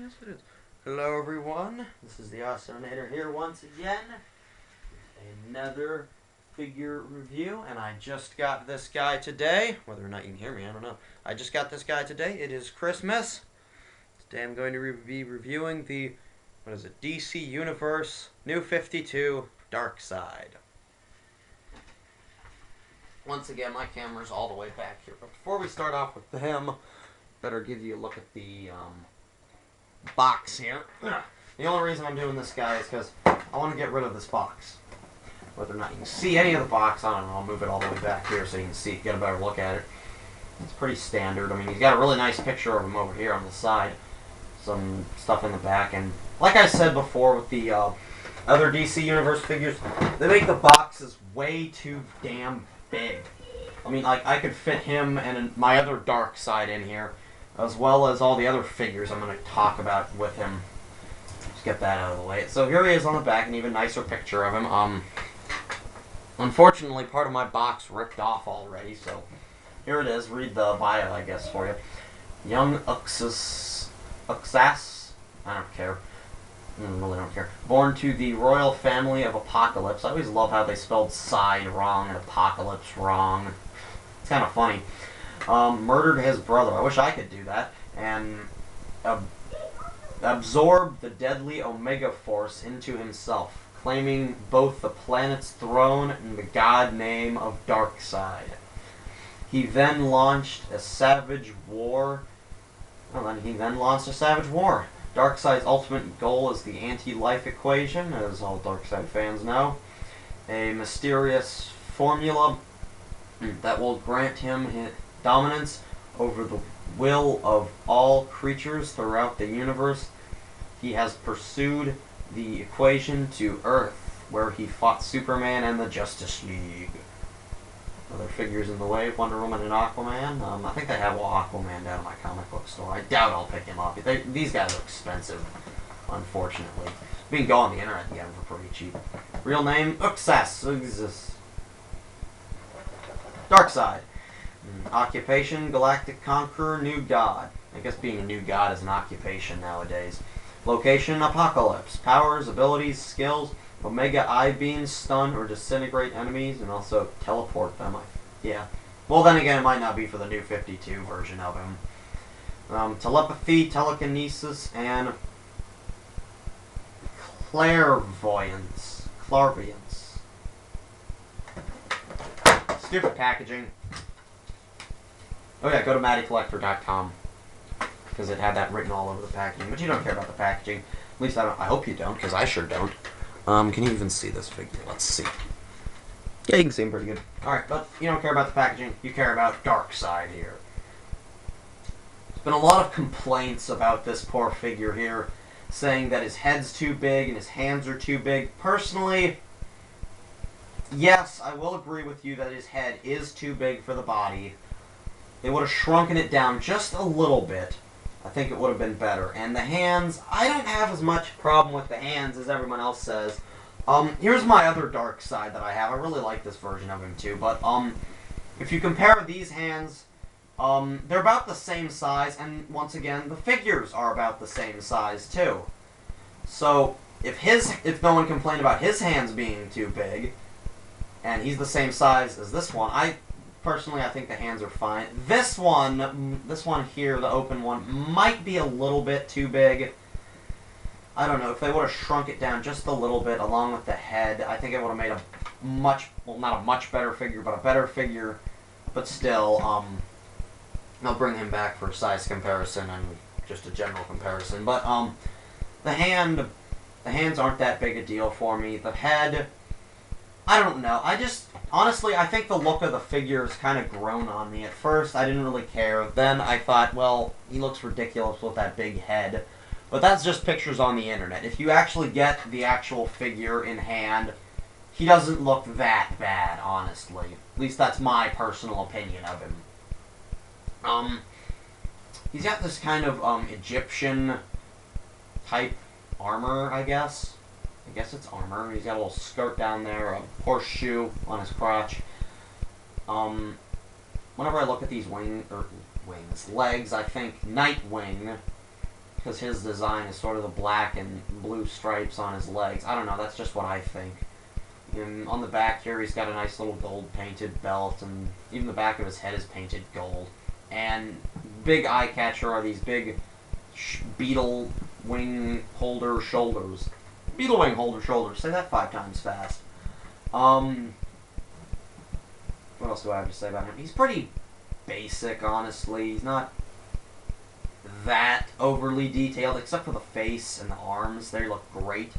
Yes, it is. Hello, everyone. This is the Ostonator here once again with another figure review, and I just got this guy today. Whether or not you can hear me, I don't know. I just got this guy today. It is Christmas. Today I'm going to be reviewing the, DC Universe New 52 Darkseid. Once again, my camera's all the way back here. But before we start off with him, better give you a look at the box here. The only reason I'm doing this guy is because I want to get rid of this box. Whether or not you can see any of the box, I don't know. I'll move it all the way back here so you can see, get a better look at it. It's pretty standard. I mean, he's got a really nice picture of him over here on the side. Some stuff in the back. And like I said before with the other DC Universe figures, they make the boxes way too damn big. I mean, like, I could fit him and my other Darkseid in here, as well as all the other figures I'm going to talk about with him. Just get that out of the way. So here he is on the back, an even nicer picture of him. Unfortunately, part of my box ripped off already, so here it is. Read the bio, I guess, for you. Young Uxas, I don't care. I really don't care. Born to the royal family of Apocalypse. I always love how they spelled side wrong and Apocalypse wrong. It's kind of funny. Murdered his brother. I wish I could do that. And absorbed the deadly Omega Force into himself, claiming both the planet's throne and the god name of Darkseid. He then launched a savage war. Darkseid's ultimate goal is the anti-life equation, as all Darkseid fans know. A mysterious formula that will grant him dominance over the will of all creatures throughout the universe. He has pursued the equation to Earth, where he fought Superman and the Justice League. Other figures in the way, Wonder Woman and Aquaman. I think they have Aquaman down at my comic book store. I doubt I'll pick him up. These guys are expensive, unfortunately. You can go on the internet and get them for pretty cheap. Real name, Uxas. Darkseid. Occupation, Galactic Conqueror, New God. I guess being a new god is an occupation nowadays. Location, Apocalypse. Powers, abilities, skills, Omega I-beams, stun or disintegrate enemies, and also teleport them. Yeah. Well, then again, it might not be for the new 52 version of him. Telepathy, telekinesis, and clairvoyance. Stupid packaging. Oh yeah, go to MattyCollector.com because it had that written all over the packaging. But you don't care about the packaging. At least I don't. I hope you don't, because I sure don't. Can you even see this figure? Let's see. Yeah, you can see him pretty good. Alright, but you don't care about the packaging. You care about Darkseid here. There's been a lot of complaints about this poor figure here, saying that his head's too big and his hands are too big. Personally, yes, I will agree with you that his head is too big for the body. They would have shrunken it down just a little bit. I think it would have been better. And the hands, I don't have as much problem with the hands as everyone else says. Here's my other Darkseid that I have. I really like this version of him too. But if you compare these hands, they're about the same size. And once again, the figures are about the same size too. So if no one complained about his hands being too big, and he's the same size as this one, personally, I think the hands are fine. This one here, the open one, might be a little bit too big. I don't know. If they would have shrunk it down just a little bit along with the head, I think it would have made a not a much better figure, but a better figure. But still, I'll bring him back for a size comparison and just a general comparison. But the hands aren't that big a deal for me. The head, I don't know. Honestly, I think the look of the figure has kind of grown on me. At first, I didn't really care. Then I thought, well, he looks ridiculous with that big head. But that's just pictures on the internet. If you actually get the actual figure in hand, he doesn't look that bad, honestly. At least that's my personal opinion of him. He's got this kind of Egyptian type armor, I guess. I guess it's armor. He's got a little skirt down there, a horseshoe on his crotch. Whenever I look at these legs, I think Nightwing because his design is sort of the black and blue stripes on his legs. I don't know, that's just what I think. And on the back here, he's got a nice little gold painted belt, and even the back of his head is painted gold. And big eye catcher are these big beetle wing holder shoulders. Beetle wing holder shoulders. Say that 5 times fast. What else do I have to say about him? He's pretty basic, honestly. He's not that overly detailed, except for the face and the arms. They look great.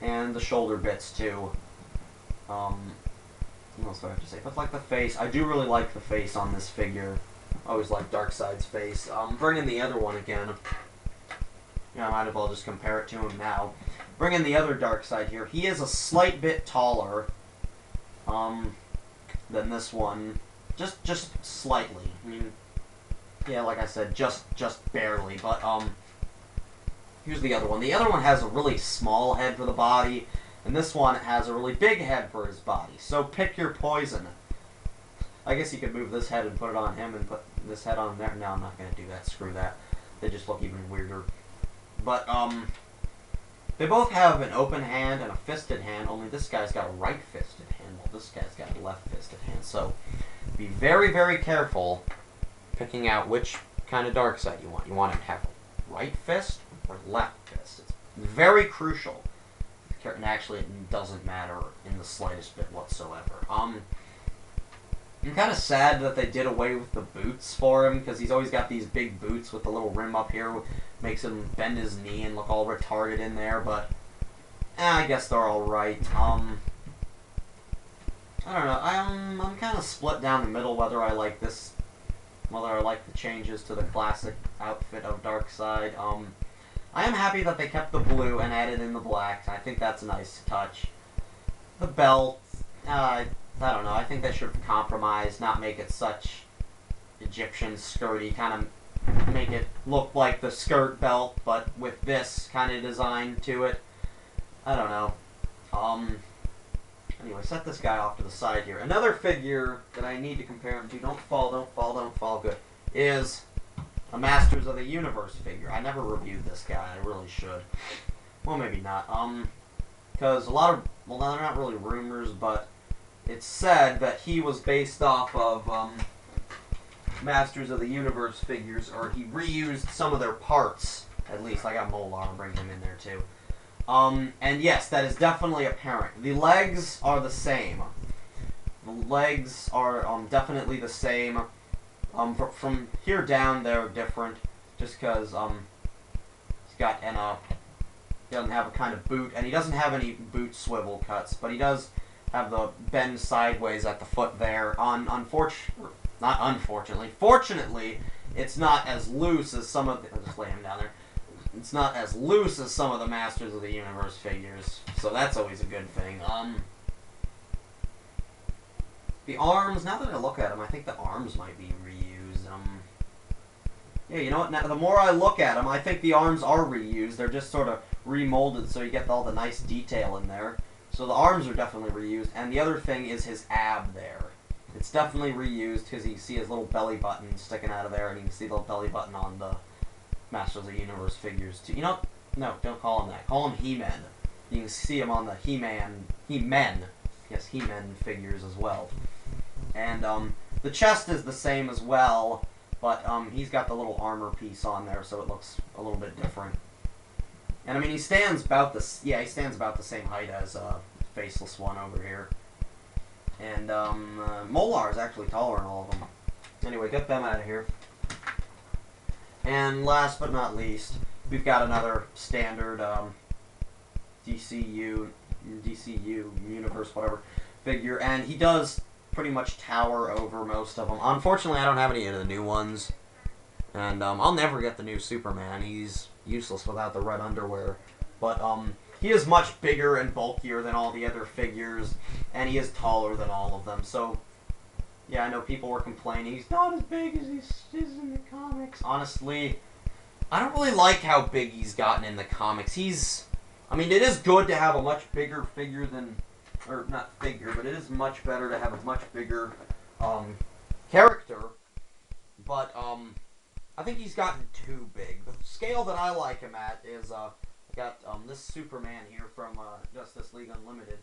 And the shoulder bits, too. What else do I have to say? But like the face, I do really like the face on this figure. I always like Darkseid's face. Bring in the other one again. Yeah, I might as well just compare it to him now. Bring in the other Darkseid here. He is a slight bit taller than this one. Just slightly. I mean, yeah, like I said, just barely. But here's the other one. The other one has a really small head for the body, and this one has a really big head for his body. So pick your poison. I guess you could move this head and put it on him and put this head on there. No, I'm not going to do that. Screw that. They just look even weirder. But, they both have an open hand and a fisted hand, only this guy's got a right-fisted hand, while this guy's got a left-fisted hand. So, be very, very careful picking out which kind of Darkseid you want. You want him to have a right fist or left fist. It's very crucial. And actually, it doesn't matter in the slightest bit whatsoever. I'm kind of sad that they did away with the boots for him, because he's always got these big boots with the little rim up here. Makes him bend his knee and look all retarded in there, but I guess they're alright. I don't know. I'm kind of split down the middle whether I like this, whether I like the changes to the classic outfit of Darkseid. I am happy that they kept the blue and added in the black. I think that's a nice touch. The belt, I don't know. I think they should have compromised, not make it such Egyptian skirty, kind of make it look like the skirt belt, but with this kind of design to it. I don't know. Anyway, set this guy off to the side here. Another figure that I need to compare him to, don't fall, good, is a Masters of the Universe figure. I never reviewed this guy. I really should. Well, maybe not. Because a lot of, well, they're not really rumors, but it's said that he was based off of, Masters of the Universe figures, or he reused some of their parts, at least. I got Molar, I'll bring him in there too. And yes, that is definitely apparent. The legs are the same. The legs are definitely the same. From here down, they're different, just because he's got he doesn't have a kind of boot, and he doesn't have any boot swivel cuts, but he does have the bend sideways at the foot there. Fortunately, it's not as loose as some of the, I'll just lay him down there. It's not as loose as some of the Masters of the Universe figures, so that's always a good thing. The arms, now that I look at them, I think the arms might be reused. Yeah, you know what, now, the more I look at them, I think the arms are reused. They're just sort of remolded so you get all the nice detail in there. So the arms are definitely reused, and the other thing is his ab there. It's definitely reused, because you can see his little belly button sticking out of there, and you can see the belly button on the Masters of the Universe figures too. You know, no, don't call him that. Call him He-Men. You can see him on the He-Men figures as well. And the chest is the same as well, but he's got the little armor piece on there, so it looks a little bit different. And I mean, he stands about the same height as faceless one over here. And Molar is actually taller than all of them. Anyway, get them out of here. And last but not least, we've got another standard DCU universe, whatever, figure, and he does pretty much tower over most of them. Unfortunately, I don't have any of the new ones, and I'll never get the new Superman. He's useless without the red underwear. But he is much bigger and bulkier than all the other figures, and he is taller than all of them. So, yeah, I know people were complaining he's not as big as he is in the comics. Honestly, I don't really like how big he's gotten in the comics. I mean, it is good to have a much bigger figure than, or not figure, but it is much better to have a much bigger character. But I think he's gotten too big. The scale that I like him at is I got this Superman here from Justice League Unlimited.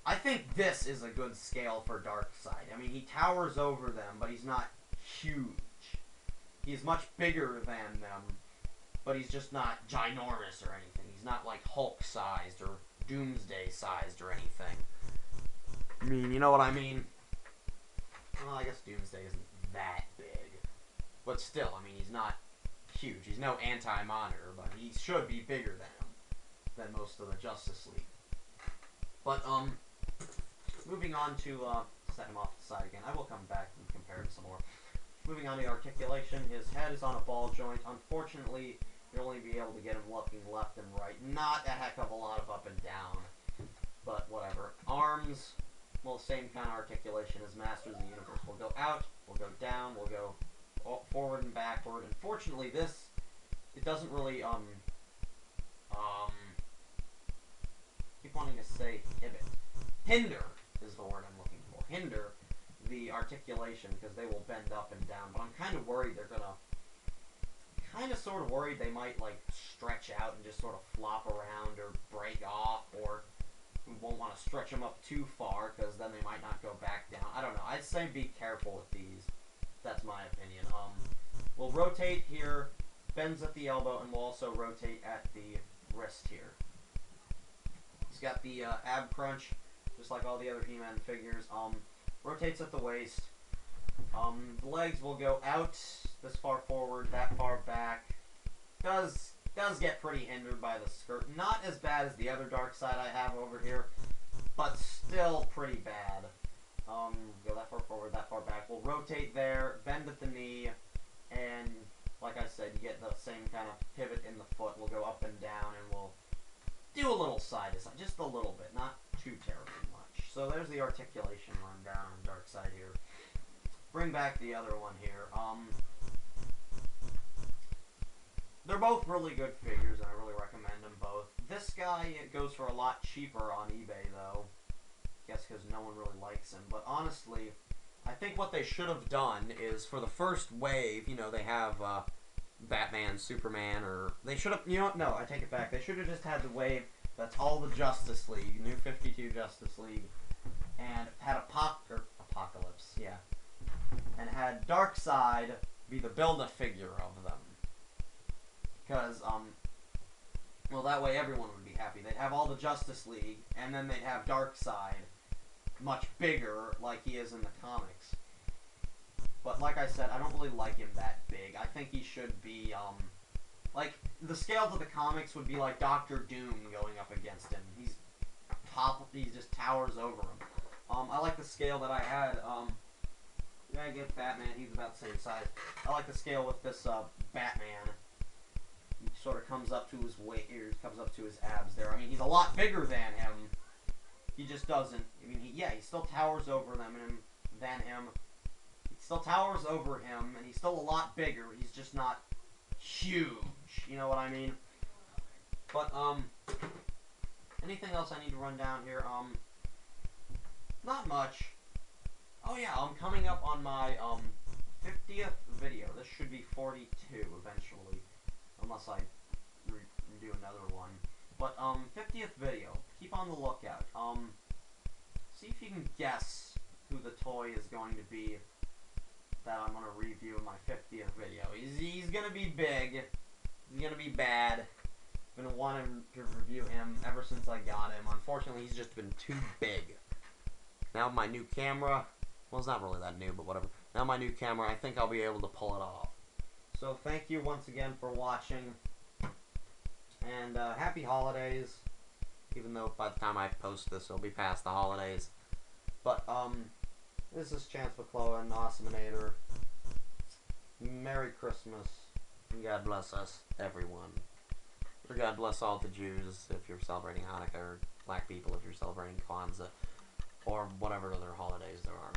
I think this is a good scale for Darkseid. I mean, he towers over them, but he's not huge. He's much bigger than them, but he's just not ginormous or anything. He's not like Hulk-sized or Doomsday-sized or anything. I mean, you know what I mean? Well, I guess Doomsday isn't that big. But still, I mean, he's not huge. He's no Anti-Monitor, but he should be bigger than most of the Justice League. But, moving on to, set him off to the side again. I will come back and compare him some more. Moving on to the articulation, his head is on a ball joint. Unfortunately, you'll only be able to get him looking left and right. Not a heck of a lot of up and down, but whatever. Arms, well, same kind of articulation as Masters of the Universe. We'll go out, we'll go down, we'll go forward and backward. Unfortunately, this, it doesn't really, keep wanting to say hinder is the word I'm looking for. Hinder the articulation, because they will bend up and down, but I'm kind of worried they're gonna, sort of worried they might, like, stretch out and just sort of flop around or break off, or we won't want to stretch them up too far, because then they might not go back down. I don't know. I'd say be careful with these. That's my opinion. We'll rotate here, bends at the elbow, and we'll also rotate at the wrist here. He's got the ab crunch, just like all the other He-Man figures. Rotates at the waist. The legs will go out this far forward, that far back. Does get pretty hindered by the skirt. Not as bad as the other Darkseid I have over here, but still pretty bad. Go that far forward, that far back. We'll rotate there, bend at the knee, and like I said, you get the same kind of pivot in the foot. We'll go up and down, and we'll do a little side to side, just a little bit, not too terribly much. So there's the articulation rundown on Darkseid here. Bring back the other one here. They're both really good figures, and I really recommend them both. This guy, it goes for a lot cheaper on eBay, though. I guess because no one really likes him. But honestly, I think what they should have done is, for the first wave, you know, they have Batman, Superman, or... They should have... You know what? No, I take it back. They should have just had the wave that's all the Justice League, New 52 Justice League, and had Apocalypse, yeah. And had Darkseid be the Build-A-Figure of them. Because, well, that way everyone would be happy. They'd have all the Justice League, and then they'd have Darkseid much bigger, like he is in the comics. But like I said, I don't really like him that big. I think he should be, like, the scale to the comics would be like Dr. Doom going up against him. He just towers over him. I like the scale that I had, yeah, I get Batman, he's about the same size. I like the scale with this, Batman. He sort of comes up to his weight, or comes up to his abs there. I mean, he's a lot bigger than him. He just doesn't, I mean, he still towers over than him. He still towers over him, and he's still a lot bigger. He's just not huge. You know what I mean? But, anything else I need to run down here? Not much. Oh yeah, I'm coming up on my, 50th video. This should be 42 eventually. Unless I do another one. But, 50th video. Keep on the lookout. See if you can guess who the toy is going to be that I'm going to review in my 50th video. He's going to be big. He's going to be bad. I've been wanting to review him ever since I got him. Unfortunately, he's just been too big. Now my new camera, well, it's not really that new, but whatever. Now my new camera, I think I'll be able to pull it off. So thank you once again for watching. And happy holidays. Even though by the time I post this, it'll be past the holidays. But, this is Chance McClough and Awesomeinator. Merry Christmas. And God bless us, everyone. Or God bless all the Jews if you're celebrating Hanukkah, or black people if you're celebrating Kwanzaa, or whatever other holidays there are.